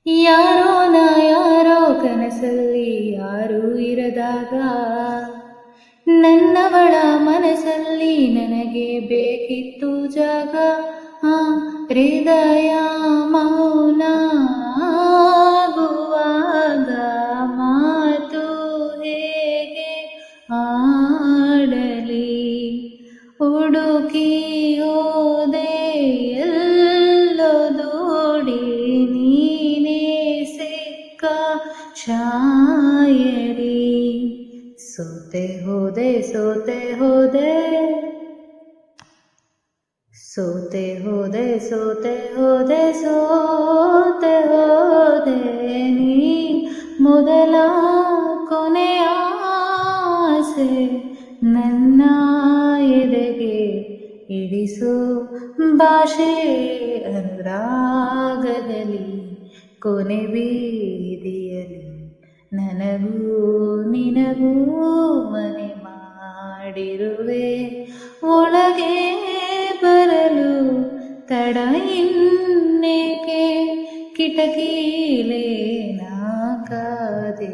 ಯಾರೋ ನಾ ಯಾರೋ ಕನಸಲ್ಲಿ ಯಾರೂ ಇರದಾಗ ನನ್ನವಳ ಮನಸ್ಸಲ್ಲಿ ನನಗೆ ಬೇಕಿತ್ತು ಜಾಗ. ಹೃದಯ ಮೌನ ಆಗುವಾಗ ಮಾತು ಹೇಗೆ ಆಡಲಿ. ಹುಡುಕಿ ಹೋದೆ ಎಲ್ಲೋ ದೂಡಿ ನೀನೇ ಸಿಕ್ಕ ಛಾಯರಿ. ಸೋತೆ ಹೋದೆ ಸೋತೆ ಹೋದೆ ಸೋತೆ ಹೋದೆ ಸೋತೆ ಹೋದೆ ಸೋತೆ ಹೋದೆ ನೀ ಮೊದಲ ಕೊನೆಯ ಆಸೆ ನನ್ನ ಎದೆಗೆ ಇಡಿಸು ಭಾಷೆ ಅನುರಾಗದಲ್ಲಿ ಕೊನೆ ಬೀದಿಯಲ್ಲಿ ನನಗೂ ನಿನಗೂ ಮನೆ ಮಾಡಿರುವೆ. ಒಳಗೆ ಬರಲು ತಡ ಇನ್ನೇಕೆ ಕಿಟಕಿಲೇ ನಾ ಕಾದೆ.